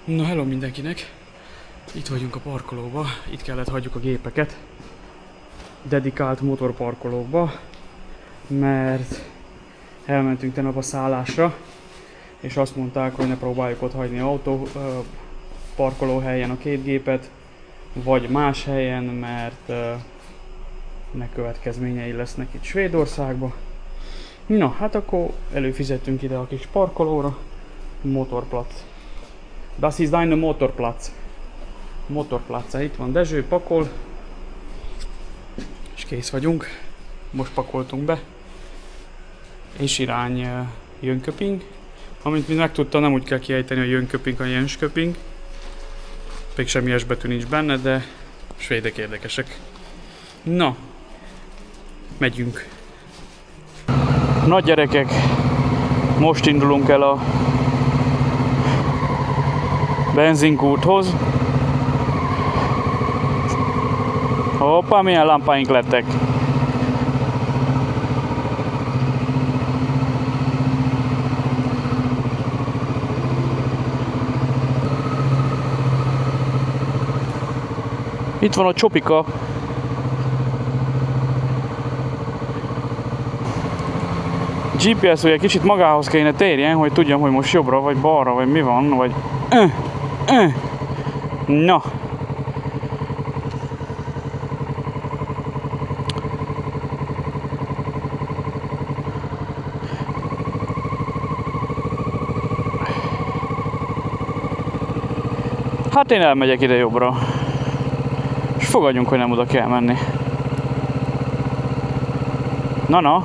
Na hello mindenkinek! Itt vagyunk a parkolóba, itt kellett hagyjuk a gépeket dedikált motorparkolókba, mert elmentünk tegnap a szállásra, és azt mondták, hogy ne próbáljuk ott hagyni autó parkolóhelyen a két gépet, vagy más helyen, mert nek következményei lesznek itt Svédországba. Na, hát akkor előfizettünk ide a kis parkolóra, Motorplatz. Das ist eine Motorplatz. Motorplatz, itt van Dezső, pakol. És kész vagyunk. Most pakoltunk be. És irány Jönköping. Amint mind megtudtam, nem úgy kell kiejteni a Jönköping, a Jönköping. Még semmi S betű nincs benne, de svédek érdekesek. Na, megyünk. Nagy gyerekek, most indulunk el a benzinkúthoz. Hoppá, milyen lámpáink lettek. Itt van a Csopika. GPS ugye kicsit magához kéne térjen, hogy tudjam, hogy most jobbra vagy balra, vagy mi van, vagy... Na. Hát én elmegyek ide jobbra. És fogadjunk, hogy nem oda kell menni. Na.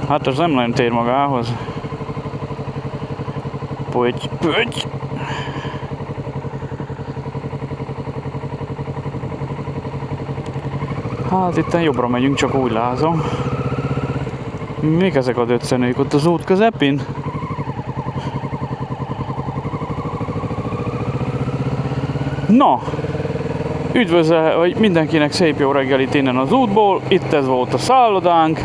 Hát ez nem nagyon tér magához. Pöty. Hát itten jobbra megyünk, csak úgy látom. Mik ezek a döccenők ott az út közepén? Na! Üdvözlő, mindenkinek szép jó reggelit innen az útból. Itt ez volt a szállodánk.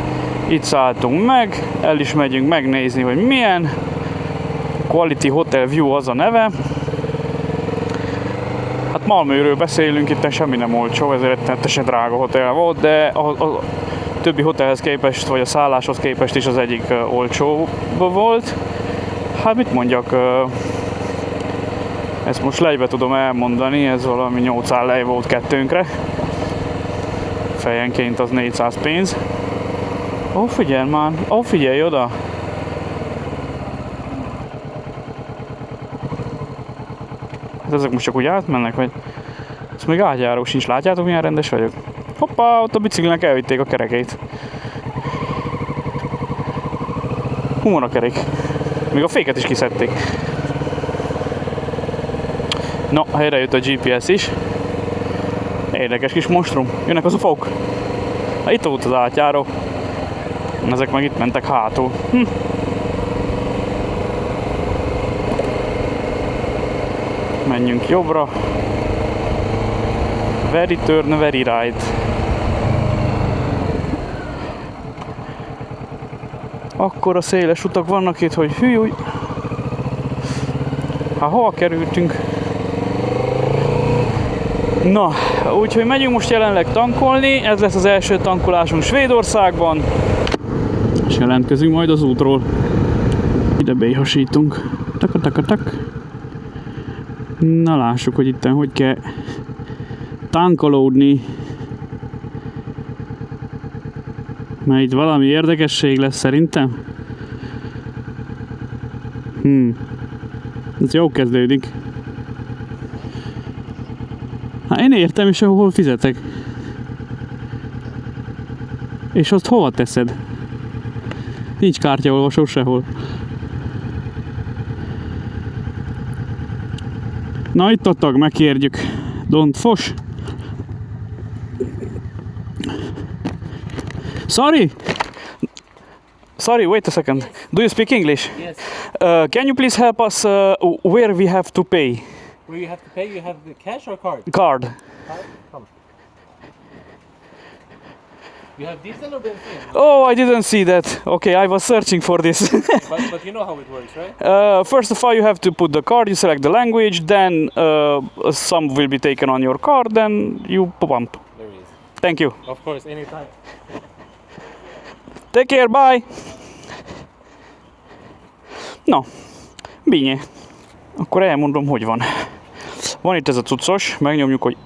Itt szálltunk meg. El is megyünk megnézni, hogy milyen. Quality Hotel View az a neve. Hát Malmöről beszélünk, itt semmi nem olcsó, ezért rettenetesen drága hotel volt, de a többi hotelhez képest, vagy a szálláshoz képest is az egyik olcsó volt. Hát mit mondjak, ezt most lejbe tudom elmondani, ez valami 800 lej volt kettőnkre. Fejenként az 400 pénz. Ó, figyelj már, figyelj oda! Hát ezek most csak úgy átmennek, vagy... Ezt még átjáró sincs, látjátok milyen rendes vagyok? Hoppá, ott a biciklinek elvitték a kerekét. Humor a kerék. Még a féket is kiszedték. Na, helyre jött a GPS is. Érdekes kis monstrum. Jönnek az ufók. Na, itt volt az átjáró. Ezek meg itt mentek hátul. Menjünk jobbra. Very turn, very right. Akkora széles utak vannak itt, hogy hűj. Hát hova kerültünk? Na, úgyhogy megyünk most jelenleg tankolni. Ez lesz az első tankolásunk Svédországban. És jelentkezünk majd az útról. Ide béhasítunk. Tak. Na lássuk, hogy itten hogy kell tankolódni. Mert itt valami érdekesség lesz szerintem. Ez jó kezdődik. Hát én értem is, ahol fizetek. És azt hova teszed? Nincs kártyaolvasó sehol. Na itt a tag, megkérjük. Don't fosh. Sorry, wait a second. Do you speak English? Yes. Can you please help us where we have to pay? Where you have to pay, you have the cash or card? Card. Come. You have diesel or benzene? Oh, I didn't see that. Okay, I was searching for this. But you know how it works, right? First of all, you have to put the card, you select the language, then some will be taken on your card, then you pump. There is. Thank you. Of course, anytime. Take care, bye! Na, Bínyé. Akkor elmondom, hogy van. Van itt ez a cuccos, megnyomjuk, hogy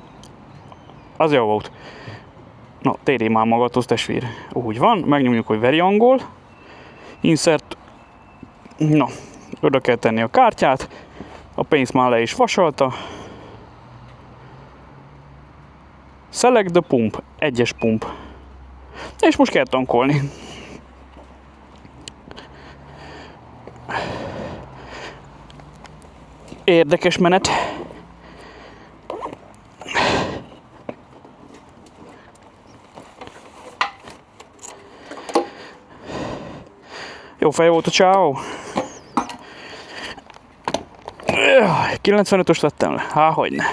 az jó volt. Na, térjél már magadhoz, testvér. Úgy van, megnyomjuk, hogy veri angol. Insert. Na, oda kell tenni a kártyát. A pénzt már le is vasalta. Select the pump. Egyes pump. És most kell tankolni. Érdekes menet. Jó fej volt a csávó. 95-ös vettem le. Há, hogyne.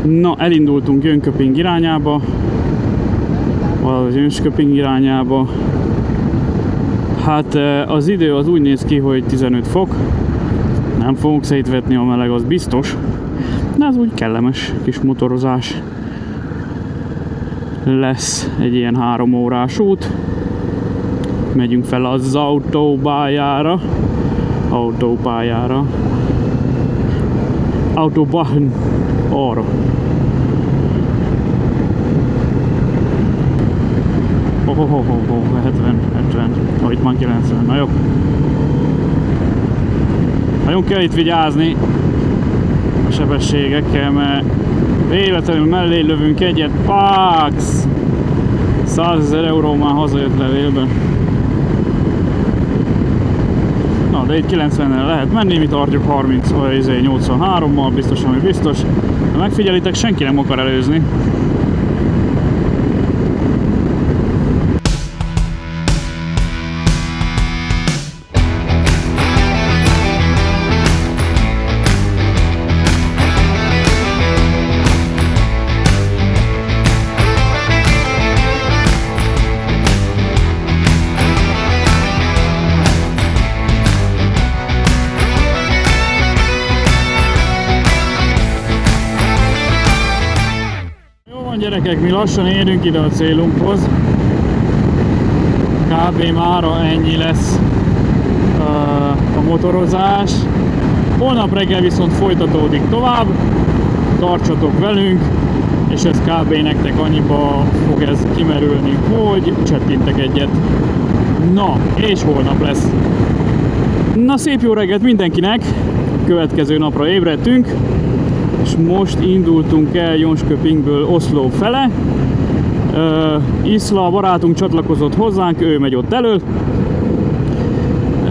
Na, elindultunk Jönköping irányába. Valahogy Jönköping irányába. Hát az idő az úgy néz ki, hogy 15 fok. Nem fogunk szétvetni a meleg, az biztos. De ez úgy kellemes kis motorozás lesz, egy ilyen 3 órás út. Megyünk fel az autópályára. Autobahn arra. Oh, 70, itt van 90, na jó. Nagyon kell itt vigyázni a sebességekkel, mert véletlenül mellé lövünk egyet, páx! 100 000 euró már hazajött levélben. Na, de itt 90-nel lehet menni, mi tartjuk 83-mal, biztos, ami biztos. Ha megfigyelitek, senki nem akar előzni. Gyerekek, mi lassan érünk ide a célunkhoz. Kb. mára ennyi lesz a motorozás. Holnap reggel viszont folytatódik tovább. Tartsatok velünk, és ez kb. Nektek annyiba fog ez kimerülni, hogy csettintek egyet. Na, és holnap lesz. Na, szép jó reggelt mindenkinek! Következő napra ébredtünk. És most indultunk el Jönköpingből Oszló fele. Iszla barátunk csatlakozott hozzánk, ő megy ott elől.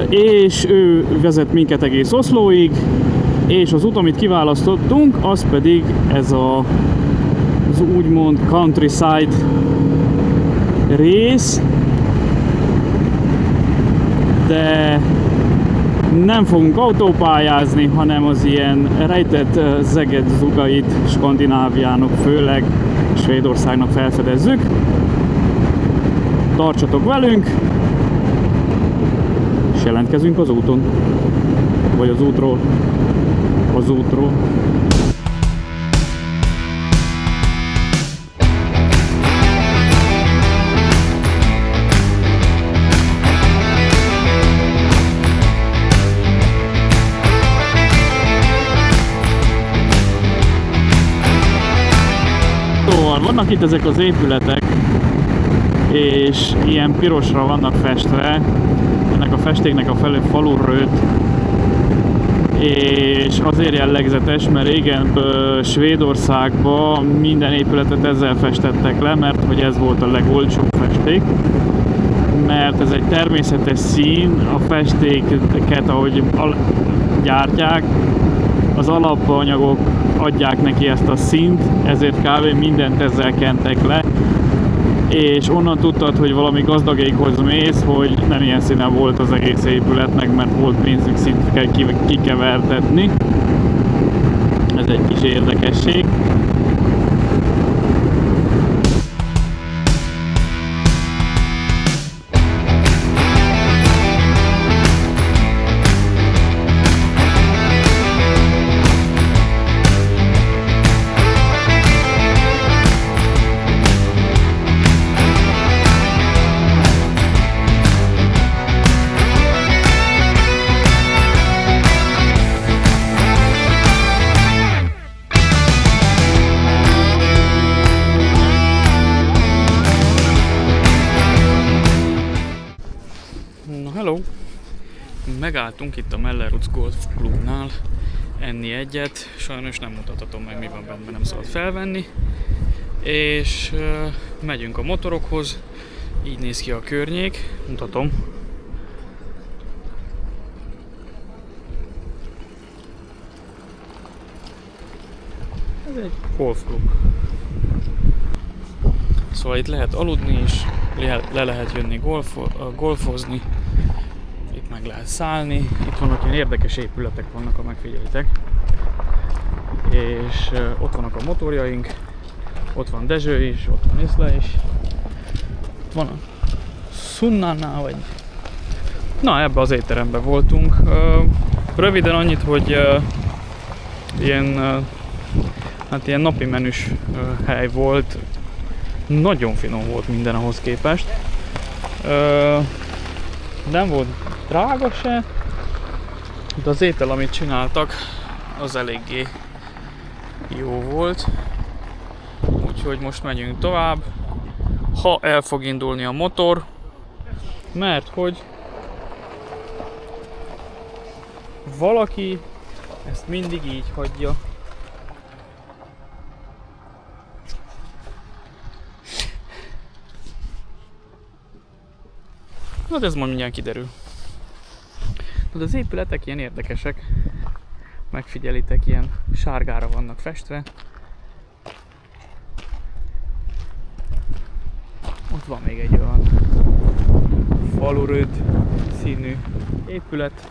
És ő vezet minket egész Oszlóig. És az út, amit kiválasztottunk, az pedig ez az úgymond countryside rész. De nem fogunk autópályázni, hanem az ilyen rejtett Szeged-Zugait Skandináviának, főleg Svédországnak felfedezzük. Tartsatok velünk, és jelentkezünk az úton. Vagy az útról. Az útról. Vannak itt ezek az épületek, és ilyen pirosra vannak festve, ennek a festéknek a falu rőt, és azért jellegzetes, mert régen Svédországban minden épületet ezzel festettek le, mert hogy ez volt a legolcsóbb festék, mert ez egy természetes szín, a festéket, ahogy gyártják, az alapanyagok adják neki ezt a színt, ezért kb. Mindent ezzel kentek le, és onnan tudtad, hogy valami gazdagékhoz mész, hogy nem ilyen színen volt az egész épületnek, mert volt pénzük szint kell kikevertetni. Ez egy kis érdekesség. Na hello! Megálltunk itt a Melleruc Golf Klubnál enni egyet, sajnos nem mutathatom meg, mi van benne, nem szabad felvenni. És megyünk a motorokhoz, így néz ki a környék, mutatom. Ez egy golfklub. Szóval itt lehet aludni is, le lehet jönni golfozni, itt meg lehet szállni. Itt vannak ilyen érdekes épületek, vannak, ha megfigyelitek. És ott vannak a motorjaink, ott van Dezső is, ott van Iszla is. Itt van a Sunnánál, vagy... Na, ebbe az étteremben voltunk. Röviden annyit, hogy ilyen napi menüs hely volt. Nagyon finom volt minden ahhoz képest. Nem volt drága se, de az étel, amit csináltak, az eléggé jó volt. Úgyhogy most megyünk tovább, ha el fog indulni a motor, mert hogy valaki ezt mindig így hagyja. Na, de ez majd mindjárt kiderül. De az épületek ilyen érdekesek. Megfigyelitek, ilyen sárgára vannak festve. Ott van még egy olyan faluröd színű épület.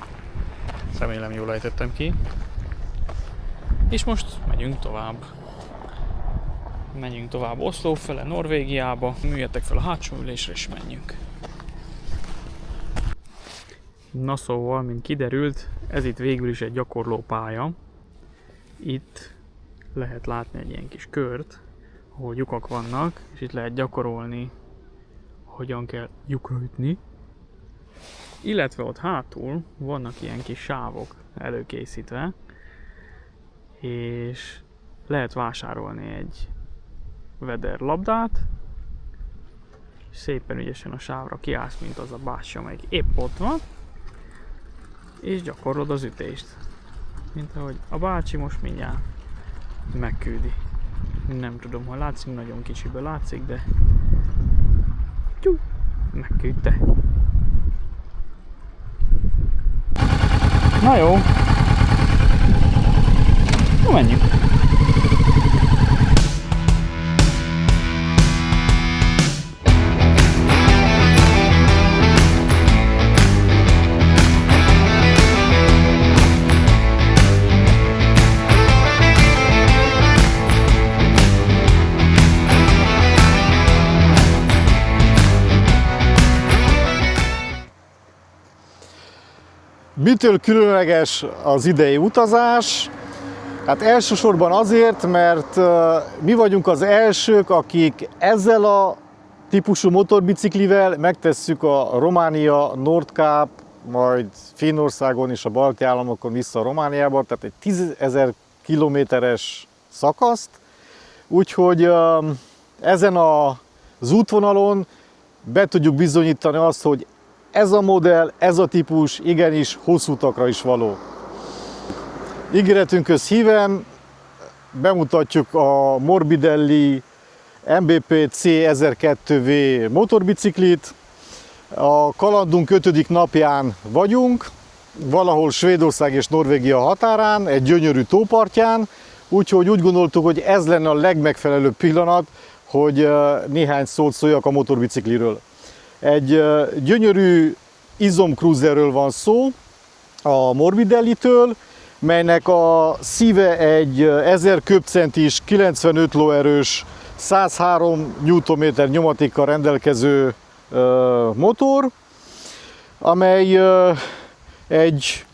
Remélem jól ejtettem ki. És most megyünk tovább. Menjünk tovább Oszló fele, Norvégiába. Üljetek fel a hátsó ülésre és menjünk. Na szóval, mint kiderült, ez itt végül is egy gyakorlópálya. Itt lehet látni egy ilyen kis kört, ahol lyukak vannak, és itt lehet gyakorolni, hogyan kell lyukra ütni. Illetve ott hátul vannak ilyen kis sávok előkészítve, és lehet vásárolni egy veder labdát, és szépen ügyesen a sávra kiállsz, mint az a bácsi, amelyik épp ott van, és gyakorlod az ütést. Mint ahogy a bácsi most mindjárt megküldi. Nem tudom, ha látszik, nagyon kicsiből látszik, de megküldte. Na jó, na menjünk. Mitől különleges az idei utazás? Hát elsősorban azért, mert mi vagyunk az elsők, akik ezzel a típusú motorbiciklivel megtesszük a Románia, Nordkap, majd Finnországon és a balti államokon vissza a Romániába, tehát egy 10 000 kilométeres szakaszt. Úgyhogy ezen az útvonalon be tudjuk bizonyítani azt, hogy ez a modell, ez a típus igenis hosszú utakra is való. Ígéretünkhöz híven bemutatjuk a Morbidelli MBP C1002V motorbiciklit. A kalandunk 5. napján vagyunk, valahol Svédország és Norvégia határán, egy gyönyörű tópartján, úgyhogy úgy gondoltuk, hogy ez lenne a legmegfelelőbb pillanat, hogy néhány szót szóljak a motorbicikliről. Egy gyönyörű izomcruiserről van szó, a Morbidelli-től, melynek a szíve egy 1000 köbcentis, 95 lóerős, 103 Nm nyomatékkal rendelkező motor, amely egy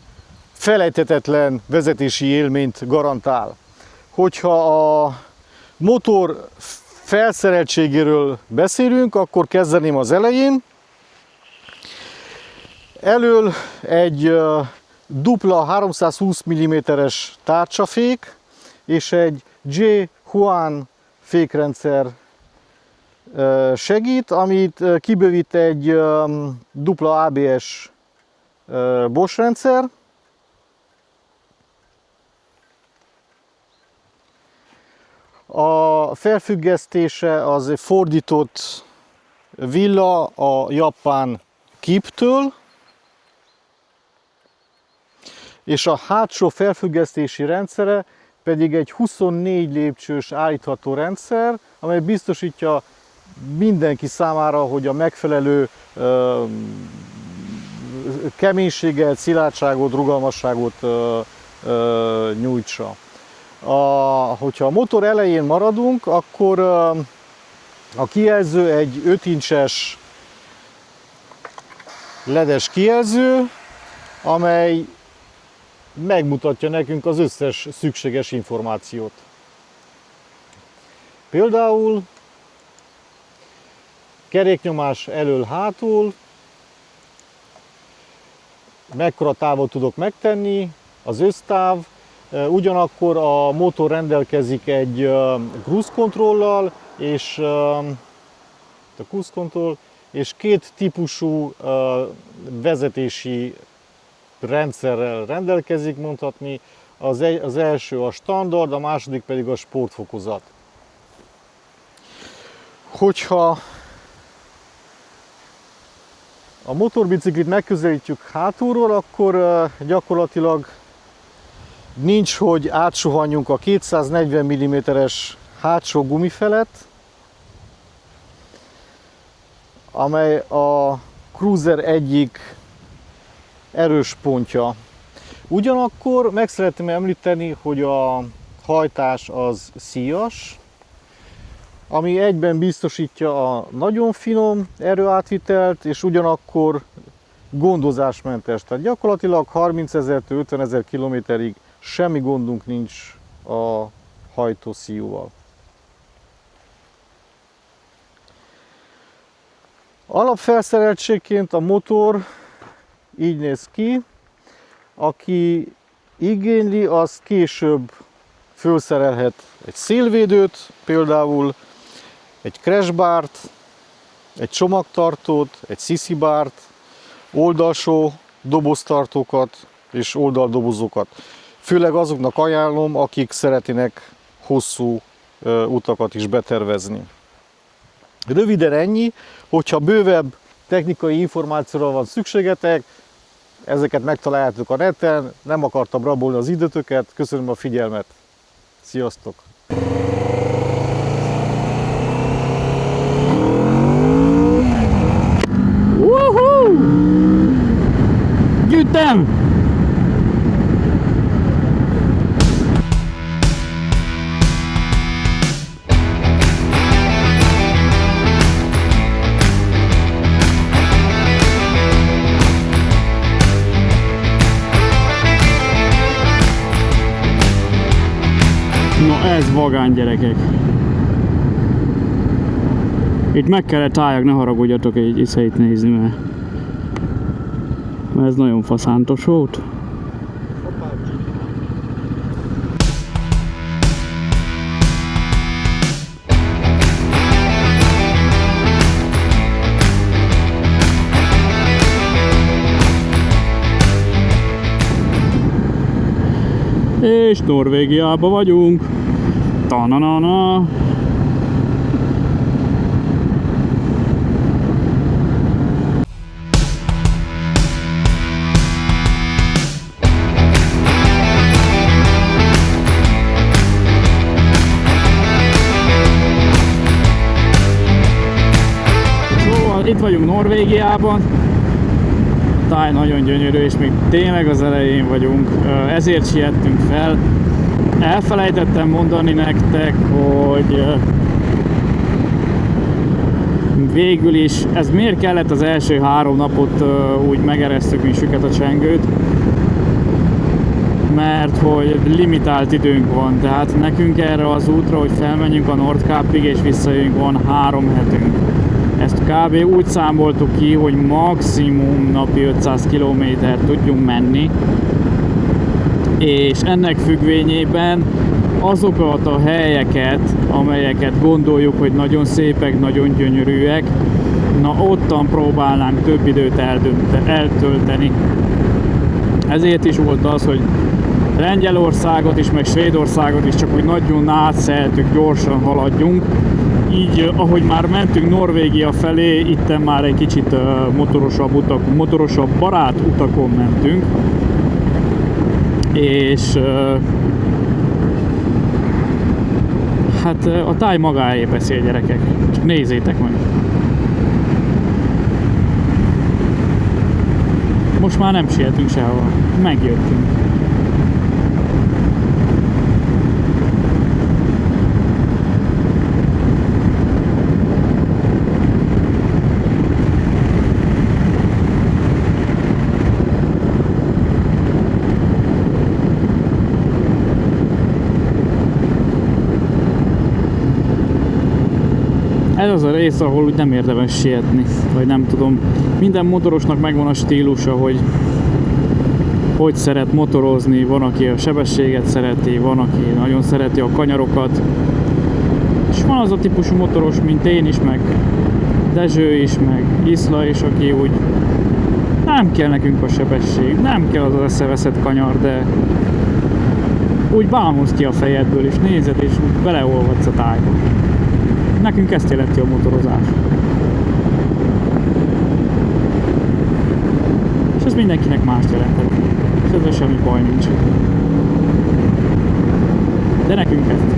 felejthetetlen vezetési élményt garantál. Hogyha a motor felszereltségéről beszélünk, akkor kezdeném az elején. Elől egy dupla 320 mm-es tárcsafék és egy J. Huan fékrendszer segít, amit kibővít egy dupla ABS Bosch rendszer. A felfüggesztése az egy fordított villa a japán Kiptől, és a hátsó felfüggesztési rendszere pedig egy 24 lépcsős állítható rendszer, amely biztosítja mindenki számára, hogy a megfelelő keménységet, szilárdságot, rugalmasságot nyújtsa. Hogyha a motor elején maradunk, akkor a kijelző egy 5 incses ledes kijelző, amely megmutatja nekünk az összes szükséges információt. Például keréknyomás elől-hátul, mekkora távot tudok megtenni, az össztáv, ugyanakkor a motor rendelkezik egy cruise controllal, és két típusú vezetési rendszerrel rendelkezik, mondhatni. Az első a standard, a második pedig a sportfokozat. Hogyha a motorbiciklit megközelítjük hátulról, akkor gyakorlatilag nincs, hogy átsuhanjunk a 240 mm-es hátsó gumifelett, amely a Cruiser egyik erős pontja. Ugyanakkor meg szeretném említeni, hogy a hajtás az szíjas, ami egyben biztosítja a nagyon finom erőátvitelt, és ugyanakkor gondozásmentes. Tehát gyakorlatilag 30 000-től 50 000 kilométerig semmi gondunk nincs a hajtószíjúval. Alapfelszereltségként a motor így néz ki. Aki igényli, az később fölszerelhet egy szélvédőt, például egy crashbart, egy csomagtartót, egy sziszibárt, oldalsó doboztartókat és oldaldobozokat. Főleg azoknak ajánlom, akik szeretnének hosszú utakat is betervezni. Röviden ennyi, hogyha bővebb technikai információra van szükségetek, ezeket megtaláljátok a neten, nem akartam rabolni az időtöket, köszönöm a figyelmet, sziasztok! Woohoo! Gyűjtem! Na ez vagány, gyerekek. Itt meg kellett álljak, ne haragudjatok egy iszeit nézni, mert ez nagyon faszántos volt. És Norvégiában vagyunk. Ta-na-na-na. Szóval itt vagyunk Norvégiában. Táj nagyon gyönyörű, és még tényleg az elején vagyunk, ezért siettünk fel. Elfelejtettem mondani nektek, hogy végül is, ez miért kellett az első 3 napot úgy megeresztük, mint süket a csengőt, mert hogy limitált időnk van, tehát nekünk erre az útra, hogy felmenjünk a Nordkapig és visszajöjjünk, van 3 hetünk. Ezt kb. Úgy számoltuk ki, hogy maximum napi 500 km-t tudjunk menni, és ennek függvényében azokat a helyeket, amelyeket gondoljuk, hogy nagyon szépek, nagyon gyönyörűek, Na ottan próbálnánk több időt eltölteni. Ezért is volt az, hogy Lengyelországot is, meg Svédországot is csak úgy nagyon átszeltük, gyorsan haladjunk. Így, ahogy már mentünk Norvégia felé, itten már egy kicsit motorosabb barát utakon mentünk. És hát a táj magáé beszél, gyerekek. Csak nézzétek meg. Most már nem sietünk sehova. Megjöttünk. Ez az a rész, ahol úgy nem érdemes sietni, vagy nem tudom. Minden motorosnak megvan a stílusa, hogy szeret motorozni. Van, aki a sebességet szereti, van, aki nagyon szereti a kanyarokat. És van az a típusú motoros, mint én is, meg Dezső is, meg Iszla is, aki úgy nem kell nekünk a sebesség, nem kell az összeveszett kanyar, de úgy bámulsz ki a fejedből, és nézed, és úgy beleolvadsz a tájba. Nekünk ezt jelenti a motorozás. És ez mindenkinek mást jelentett. És ezzel semmi baj nincs. De nekünk ezt.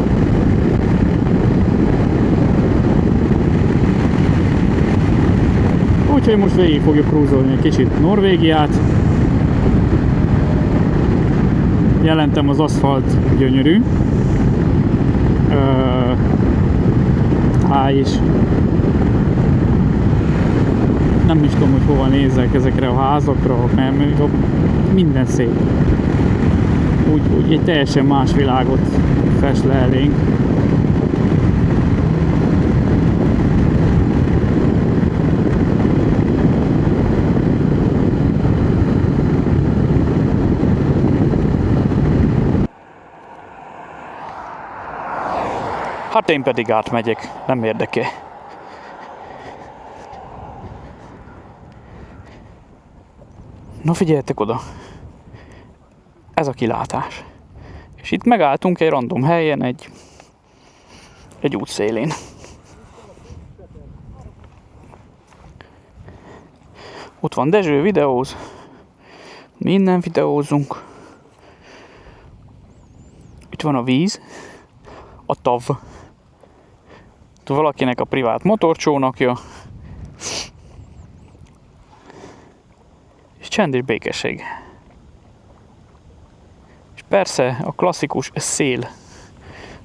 Úgyhogy most végig fogjuk cruisolni egy kicsit Norvégiát. Jelentem, az aszfalt gyönyörű. És nem is tudom, hogy hova nézzek, ezekre a házakra, mert minden szép. Úgy egy teljesen más világot fest le elénk. Hát én pedig átmegyek, nem érdekel. Na figyeljetek oda! Ez a kilátás. És itt megálltunk egy random helyen, egy út szélén. Ott van Dezső, videóz. Mi innen videózunk. Itt van a víz, a tav. Valakinek a privát motorcsónakja, és csend és békesség. És persze a klasszikus szél,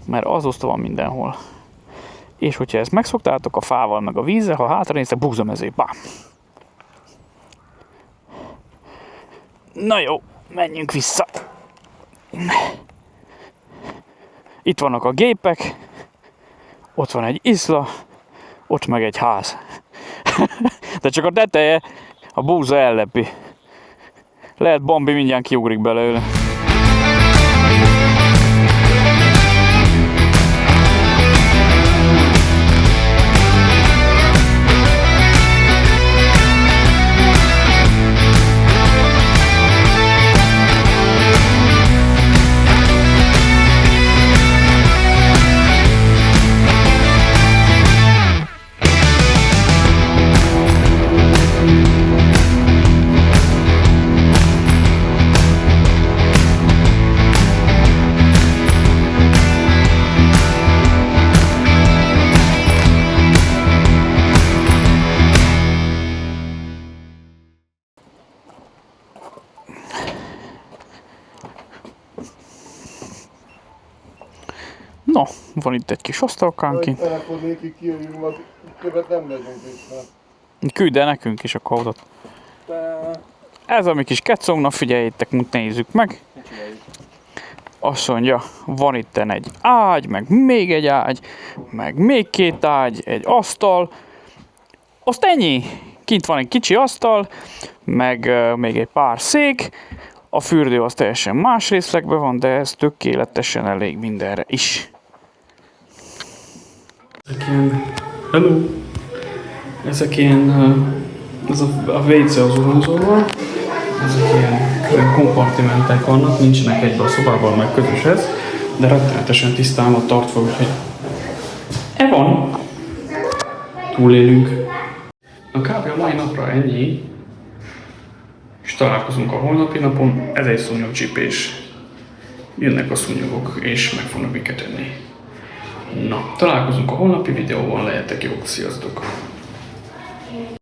mert az osztva van mindenhol. És hogyha ezt megszoktátok a fával meg a vízzel, ha hátranéztek, búzamező, bám! Na jó, menjünk vissza. Itt vannak a gépek. Ott van egy iszla, ott meg egy ház. De csak a teteje, a búza ellepi. Lehet Bambi mindjárt kiugrik belőle. No, van itt egy kis asztalkánk. Telefonnékig kijöjjünk, majd többet nem legyünk vissza. Küld el nekünk is a kódot. Ez a mi kis kecong, na figyeljétek, nézzük meg. Azt mondja, van itten egy ágy, meg még egy ágy, meg még két ágy, egy asztal. Azt ennyi! Kint van egy kicsi asztal, meg még egy pár szék. A fürdő az teljesen más részlegben van, de ez tökéletesen elég mindenre is. Hello! Ezek ilyen, ez a WC az zuhanyzóval, ezek ilyen kompartimentek vannak, nincsenek egybe a szobában, meg közös ez, de rettenetesen tisztán van tartva, úgyhogy van. Túlélünk. Na kb. A mai napra ennyi, és találkozunk a holnapi napon. Ez egy szúnyogcsípés. Jönnek a szúnyogok, és meg fognak minket enni. Na, találkozunk a holnapi videóban, lehetek jók, sziasztok!